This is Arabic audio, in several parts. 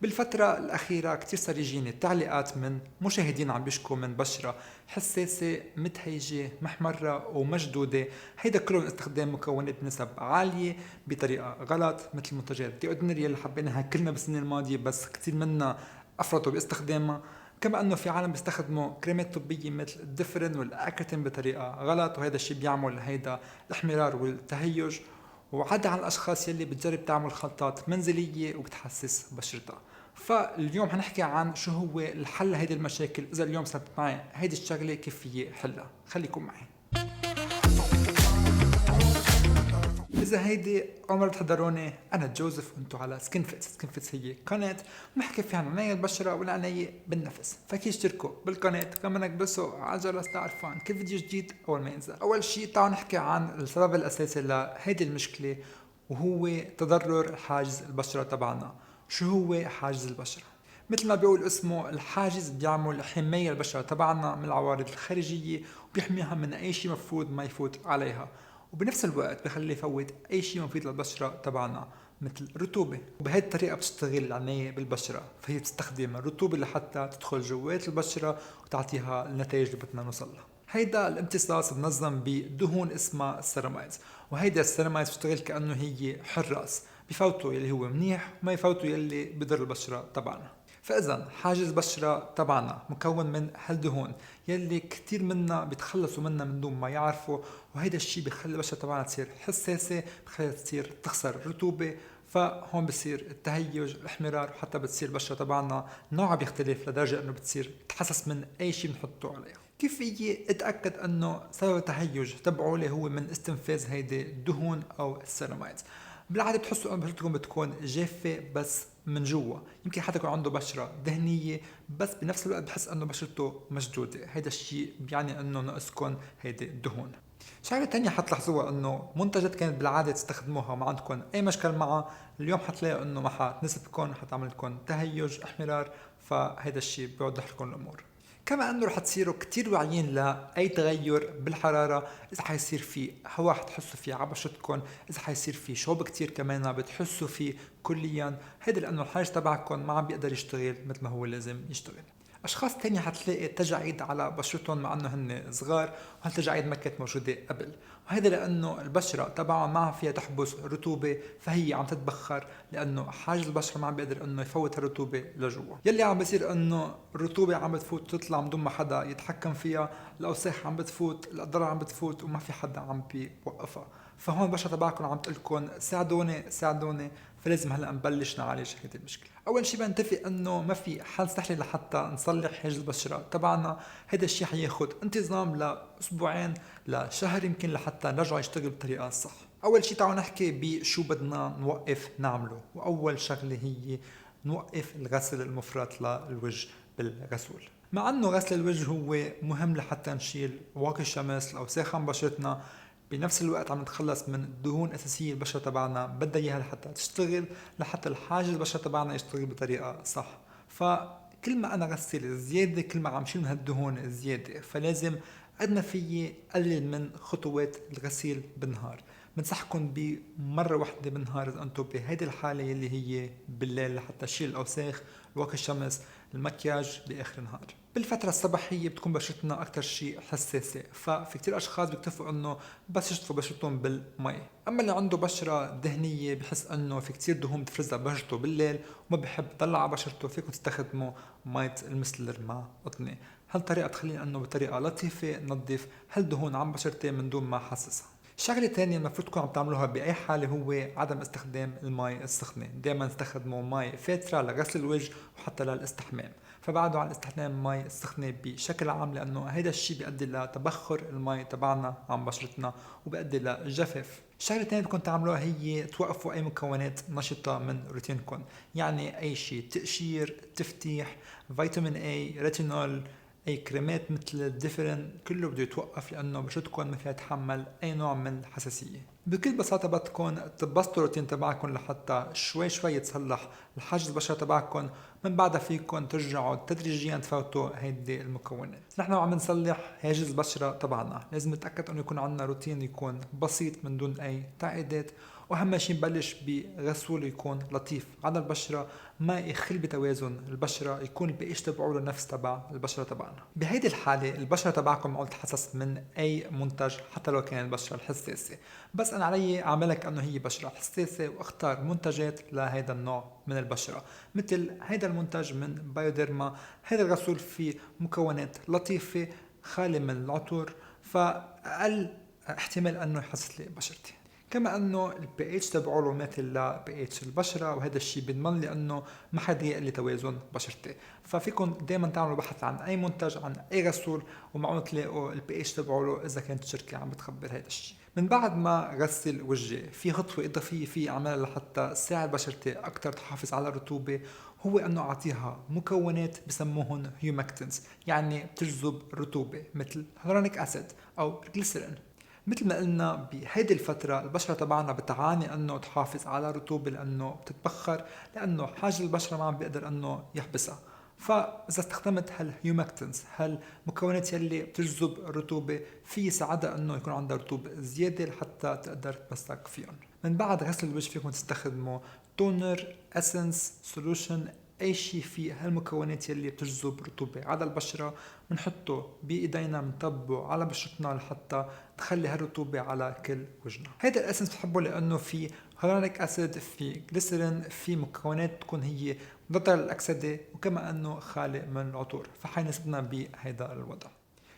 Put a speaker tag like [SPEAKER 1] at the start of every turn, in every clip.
[SPEAKER 1] بالفترة الأخيرة كتير صار يجيني تعليقات من مشاهدين عم بيشكوا من بشرة حساسة متهيجة محمرة ومشدودة، هيدا كله من استخدام مكونات بنسب عالية بطريقة غلط مثل منتجات دي اوردينري اللي حبيناها كلنا بالسنة الماضية بس كتير منا أفرطوا باستخدامها. كما انه في عالم بيستخدموا كريمات طبية مثل الدفرن والاكرتين بطريقة غلط، وهذا الشيء بيعمل هيدا الاحمرار والتهيج. وعدا عن الاشخاص يلي بتجرب تعمل خلطات منزلية وبتحسس بشرتها. فاليوم حنحكي عن شو هو الحل لهيدي المشاكل، اذا اليوم صارت معي هيدي الشغلة كيف فيي حلها. خليكم معي. إذا هيدي أول مرة تحضروني، أنا جوزيف وأنتو على سكين فيتس. سكين فيتس هي قناة بنحكي فيها عن عناية البشرة والعناية بالنفس، فأكيد اشتركوا بالقناة كمان اكبسوا على الجرس تعرفوا عن كل فيديو جديد أول ما ينزل. أول شي تعالوا نحكي عن السبب الأساسي لهيدي المشكلة، وهو تضرر حاجز البشرة تبعنا. شو هو حاجز البشرة؟ مثل ما بيقول اسمه، الحاجز بيعمل حماية البشرة تبعنا من العوارض الخارجية، وبيحميها من أي شيء مفروض ما يفوت عليها، وبنفس الوقت بخلي يفوت اي شيء مفيد للبشره تبعنا مثل الرطوبه. وبهذه الطريقه بتشتغل العنايه بالبشره، فهي بتستخدم الرطوبه لحتى تدخل جوات البشره وتعطيها النتائج اللي بدنا نوصل لها. هيدا الامتصاص منظم بدهون اسمها السيرامايدز، وهيدا السيرامايدز بتشتغل كانه هي حراس، بفوتوا يلي هو منيح وما يفوتوا يلي بضر البشره تبعنا. فاذا حاجز البشره تبعنا مكون من هالدهون يلي كتير منا بيتخلصوا منها من دون ما يعرفوا، وهيدا الشيء بيخلي البشره تبعنا تصير حساسه، بخليها تصير تخسر رطوبه، فهون بصير التهيج الاحمرار، وحتى بتصير البشره تبعنا نوعها بيختلف لدرجه انه بتصير تحسس من اي شيء بنحطه عليها. كيف فيي اتاكد انه سبب التهيج تبعولي هو من استنفاذ هيدي الدهون او السيرامايدز؟ بالعاده بتحسوا انه بشرتكم بتكون جافه بس من جوا، يمكن حتى يكون عنده بشره دهنيه بس بنفس الوقت بحس انه بشرته مشدوده، هيدا الشيء بيعني انه ناقصكم هيدي الدهون. شغله تانية حتلاحظوها انه منتجات كانت بالعاده تستخدموها وما عندكم اي مشكل معها، اليوم حتلاقوا انه ما حتناسبكم، حتعمل لكم تهيج احمرار، فهيدا الشيء بيوضح لكم الامور. كما انه رح تصيروا كتير واعيين لاي تغير بالحراره، اذا حيصير في هواء حتحسوا فيه على بشرتكم، اذا حيصير في شوب كتير كمان بتحسوا فيه كليا، هيدا لانه الحاجز تبعكم ما عم بيقدر يشتغل مثل ما هو لازم يشتغل. اشخاص تانية حتلاقي تجاعيد على بشرتهم مع انه هن صغار، وهالتجاعيد ما كانت موجوده قبل، وهذا لانه البشره تبعهم ما فيها تحبس رطوبه، فهي عم تتبخر لانه حاجز البشره ما عم بيقدر انه يفوت الرطوبه لجوا. يلي عم بيصير انه الرطوبه عم بتفوت وتطلع من دون ما حدا يتحكم فيها، الاوساخ عم بتفوت، الاضرار عم بتفوت، وما في حدا عم بيوقفها. فهون البشره تبعكم عم تقلكم ساعدوني ساعدوني، فلازم هلا نبلش نعالج هذه المشكله. اول شيء بنتفق انه ما في حل سحري لحتى نصلح حاجز البشره تبعنا، هذا الشيء حياخد انتظام لاسبوعين لشهر يمكن لحتى نرجع يشتغل بالطريقه الصح. اول شيء تعالوا نحكي بشو بدنا نوقف نعمله، واول شغله هي نوقف الغسل المفرط للوجه بالغسول. مع انه غسل الوجه هو مهم لحتى نشيل واقي الشمس الاوساخ عن بشرتنا، بنفس الوقت عم نتخلص من دهون اساسيه البشره تبعنا بدها اياها لحتى تشتغل، لحتى الحاجز البشره تبعنا يشتغل بطريقه صح. فكل ما انا غسل زياده كل ما عم شيل من هالدهون الزياده، فلازم قد ما فيي قلل من خطوات الغسيل بالنهار. بنصحكم بمره واحده بالنهار اذا انتم بهيدي الحاله اللي هي بالليل، لحتى تشيل الاوساخ واقي الشمس المكياج باخر النهار. بالفترة الصباحية بتكون بشرتنا أكثر شيء حساسة، ففي كتير أشخاص بيكتفوا إنه بس يشطفوا بشرتهم بالمي، أما اللي عنده بشرة دهنية بحس إنه في كتير دهون بتفرزها ببشرته بالليل وما بحب يطلع على بشرته، فيكم تستخدموا مية المسلر مع قطنة. هالطريقة بتخلينا إنه بطريقة لطيفة ننظف هالدهون عن بشرتي من دون ما أحسسها. شغلة تانية المفروض تكونوا عم تعملوها بأي حالة هو عدم استخدام المي السخنة، دائما استخدموا مي فاترة لغسل الوجه وحتى للاستحمام، فبعدوا عن استخدام المي السخنة بشكل عام لأنه هيدا الشيء بيؤدي لتبخر المي تبعنا عن بشرتنا وبيؤدي لجفاف. الشغلة الثانية بدكم تعملوها هي توقفوا أي مكونات نشطة من روتينكم، يعني أي شيء تقشير، تفتيح، فيتامين اي، ريتينول، اي كريمات مثل الدفرن، كله بده يتوقف لانه بشرتكم ما فيها تتحمل اي نوع من الحساسيه. بكل بساطه بدكم تبسطوا الروتين تبعكم لحتى شوي شوي يتصلح الحاجز البشره تبعكم، من بعدها فيكم ترجعوا تدريجيا تفوتوا هيدي المكونات. نحن عم نصلح حاجز البشره تبعنا لازم نتاكد انه يكون عندنا روتين يكون بسيط من دون اي تعقيدات، واهم شيء نبلش بغسول يكون لطيف على البشره، ما يخل بتوازن البشره، يكون البي اتش تبعه نفس تبع البشره تبعنا. بهيدي الحاله البشره تبعكم معقول تتحسس من اي منتج حتى لو كان البشره الحساسه، بس انا علي اعملها كانه هي بشره حساسه واختار منتجات لهيدا النوع من البشره، مثل هيدا المنتج من بايوديرما. هيدا الغسول فيه مكونات لطيفه خالي من العطور، فاقل احتمال انه يحسس لي بشرتي. كما انه البي اتش تبعه له ماثل لبي اتش البشره، وهذا الشيء بيضمن لي انه ما حدا يقلي توازن بشرتي. ففيكم دائما تعملوا بحث عن اي منتج، عن اي غسول، ومعقول تلاقوا البي اتش تبعه له اذا كانت الشركه عم بتخبر هذا الشيء. من بعد ما غسل وجهي، في خطوه اضافيه في اعملها لحتى تساعد بشرتي اكثر تحافظ على الرطوبه، هو انه اعطيها مكونات بسموهم هيومكتنز، يعني بتجذب الرطوبه، مثل هيلورونيك اسيد او جليسرين. مثل ما قلنا بهيدي الفترة البشرة تبعنا بتعاني انه تحافظ على رطوبة لانه بتتبخر، لانه حاجز البشرة ما عم بيقدر انه يحبسها. فاذا استخدمت هالهيومكتنز، هالمكونات يلي بتجذب الرطوبة، في يساعدها انه يكون عندها رطوبة زيادة لحتى تقدر تمسك فيهم. من بعد غسل الوجه فيكم تستخدموا تونر، اسنس، سولوشن، اي شيء فيه هالمكونات يلي بتجذب رطوبة على البشرة، بنحطه بايدينا بنطبقه على بشرتنا لحتى تخلي هالرطوبة على كل وجهنا. هيدا الاسنس بحبه لانه في هيلورونيك اسيد، في جليسرين، في مكونات تكون هي مضادة للاكسدة، وكما انه خالي من العطور، فحيناسبنا بهيدا الوضع.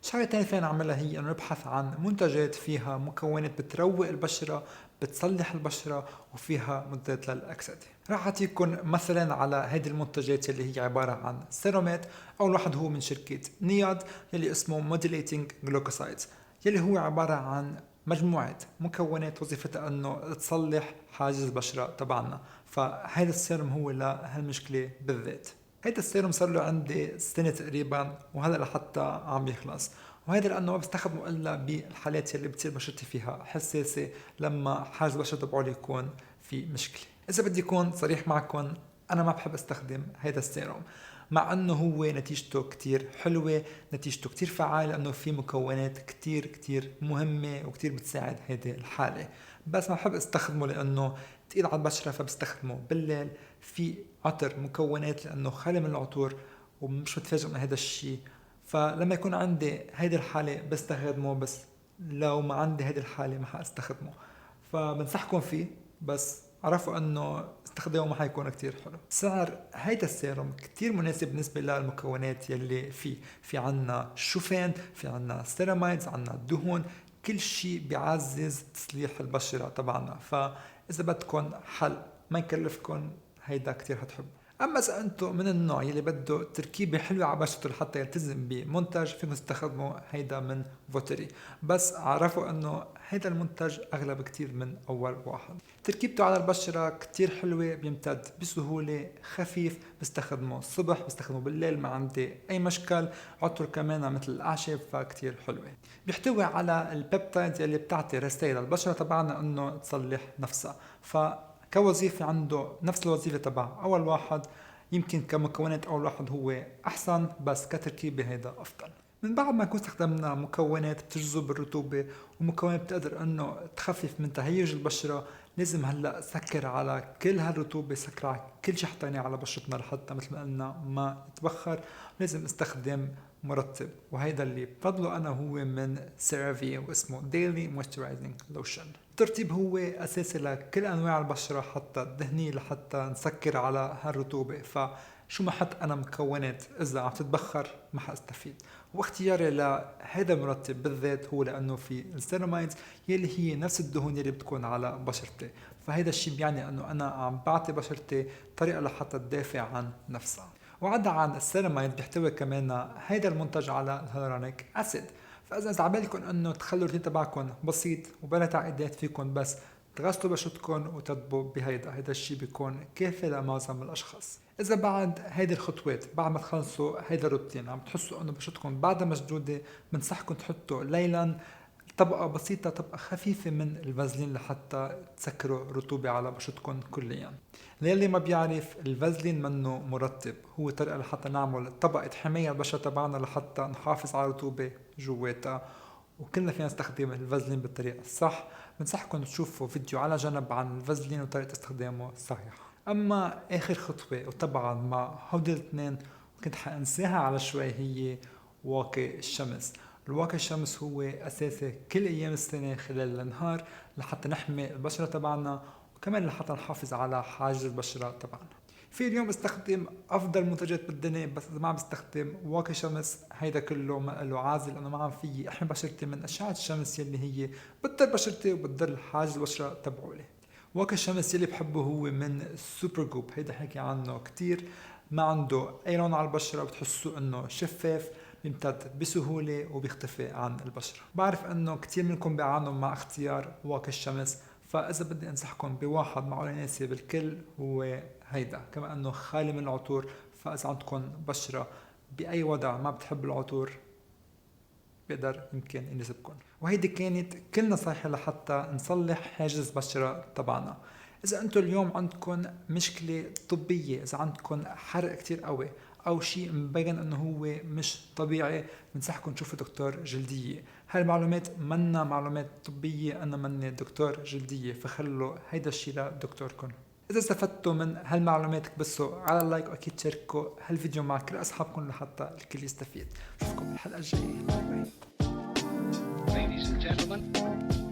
[SPEAKER 1] الشغله الثانيه فينا نعملها هي انه نبحث عن منتجات فيها مكونات بتروق البشره، بتصلح البشره، وفيها مضادات للاكسده. راح اعطيكم مثلا على هيدي المنتجات اللي هي عباره عن سيرومات. اول واحد هو من شركه نياد يلي اسمه موديليتنج جلوكوسايدز، يلي هو عباره عن مجموعه مكونات وظيفتها انه تصلح حاجز البشره تبعنا، فهذا السيروم هو لهالمشكله بالذات. هيدا السيروم صار له عندي سنة تقريبا، وهلا لحتى عم يخلص. وهيدا لانه ما بستخدمه الا بالحالات اللي بتصير بشرتي فيها حساسة، لما حاجز البشرة تبعولي يكون في مشكلة. اذا بدي اكون صريح معكم، انا ما بحب استخدم هيدا السيروم، مع انه هو نتيجته كتير حلوة، نتيجته كتير فعالة، لانه في مكونات كتير كتير مهمة وكتير بتساعد هيدي الحالة. بس ما بحب استخدمه لانه تقيل على البشرة، فبستخدمه بالليل في عطر مكونات لانه خالي من العطور، ومش متفاجئ من هذا الشيء. فلما يكون عندي هيدي الحالة بستخدمه، بس لو ما عندي هيدي الحالة ما حاستخدمه. فبنصحكم فيه، بس عرفوا انه استخدامه ما حيكون كتير حلو. سعر هيدا السيروم كتير مناسب بالنسبة للمكونات يلي فيه. في عنا شوفان، في عنا سيرامايدز، عنا دهون، كل شيء بيعزز تصليح البشرة تبعنا. فإذا بدكم حل ما يكلفكم، هيدا كتير هتحبوا. اما اذا انتم من النوع يلي بده تركيبه حلوه على بشرته لحتى يلتزم بمنتج، فيكم تستخدموا هيدا من فوتري، بس عرفوا انه هيدا المنتج اغلى بكتير من اول واحد. تركيبته على البشره كتير حلوه، بيمتد بسهوله، خفيف، بستخدمه الصبح، بستخدمه بالليل، ما عندي اي مشكل. عطر كمان مثل الاعشاب، فكتير حلوه. بيحتوي على البيبتايد يلي بتعطي رسائل للبشره تبعنا انه تصلح نفسها، كوظيفة عنده نفس الوظيفة تبع أول واحد. يمكن كمكونات أول واحد هو أحسن، بس كتركيبة هيدا أفضل. من بعد ما نكون استخدمنا مكونات بتجذب الرطوبة، ومكونات بتقدر انه تخفف من تهيج البشرة، لازم هلا سكر على كل هالرطوبة، سكر على كل شيء حطيناه على بشرتنا لحتى مثل ما قلنا ما يتبخر. لازم استخدم مرطب، وهيدا اللي بفضله انا هو من سيرافي، واسمه ديلي مويسترايزنج لوشن. الترطيب هو اساسي لكل انواع البشرة، حتى الدهنية، لحتى نسكر على هالرطوبة. فشو ما حط انا مكونات اذا عم تتبخر ما حاستفيد. واختياري لهذا المرطب بالذات هو لانه في السيراميدز يلي هي نفس الدهون يلي بتكون على بشرتي، فهذا الشيء بيعني انه انا عم بعطي بشرتي طريقه لحتى تدافع عن نفسها. وعدا عن السيراميد بيحتوي كمان هيدا المنتج على الهيلورونيك اسيد. فاذا عبالكم انه تخلوا الروتين تبعكم بسيط وبلا تعقيدات، فيكم بس تغسلوا بشرتكم وتطبوا هيدا الشيء بيكون كافي لمعظم الاشخاص. اذا بعد هيدي الخطوات، بعد ما تخلصوا هيدا الروتين، عم تحسوا انه بشرتكم بعدها مشدوده، بنصحكم تحطوا ليلا طبقة بسيطة، طبقة خفيفة من الفازلين لحتى تسكروا الرطوبة على بشرتكم كليا. للي ما بيعرف، الفازلين منه مرطب، هو طريقة لحتى نعمل طبقة حماية البشرة تبعنا لحتى نحافظ على الرطوبة جواتها. وكلنا فينا نستخدم الفازلين بالطريقة الصح. بنصحكم تشوفوا فيديو على جنب عن الفازلين وطريقة استخدامه الصحيحة. أما آخر خطوة وطبعا مع هودي الاثنين كنت حأنساها على شوي هي واقي الشمس. الواقي الشمس هو أساسي كل أيام السنة خلال النهار لحتى نحمي البشرة تبعنا، وكمان لحتى نحافظ على حاجز البشرة تبعنا. في اليوم استخدم افضل منتجات بالدنيا، بس اذا ما عم بستخدم واقي شمس هيدا كله ما له عازل، لانه ما عم فيي احمي بشرتي من اشعه الشمس يلي هي بتضر بشرتي وبتضر حاجز البشره تبعولي. واقي الشمس يلي بحبه هو من السوبر جوب، هيدا حكي عنه كتير. ما عنده اي لون على البشره، بتحسوا انه شفاف، بيمتد بسهوله وبيختفي عن البشره. بعرف انه كتير منكم بيعانوا مع اختيار واقي الشمس، فاذا بدي انصحكم بواحد معقول يناسب الكل هو هيدا، كما انه خالي من العطور. فاذا عندكم بشره باي وضع ما بتحب العطور بيقدر يمكن يناسبكم. وهيدي كانت كل نصايحي لحتى نصلح حاجز بشرة تبعنا. اذا انتم اليوم عندكم مشكلة طبية، اذا عندكم حرق كتير قوي او شيء مبين انه هو مش طبيعي، بنصحكم تشوفوا دكتور جلدية. هاي المعلومات منا معلومات طبية، انا مني دكتور جلدية، فخلوا هيدا الشيء لدكتوركم. إذا استفدتوا من هالمعلومات اكبسوا على اللايك، وأكيد تشاركوا هالفيديو مع كل أصحابكم لحتى الكل يستفيد. أشوفكم بالحلقة الجاية. باي باي.
[SPEAKER 2] Ladies and gentlemen.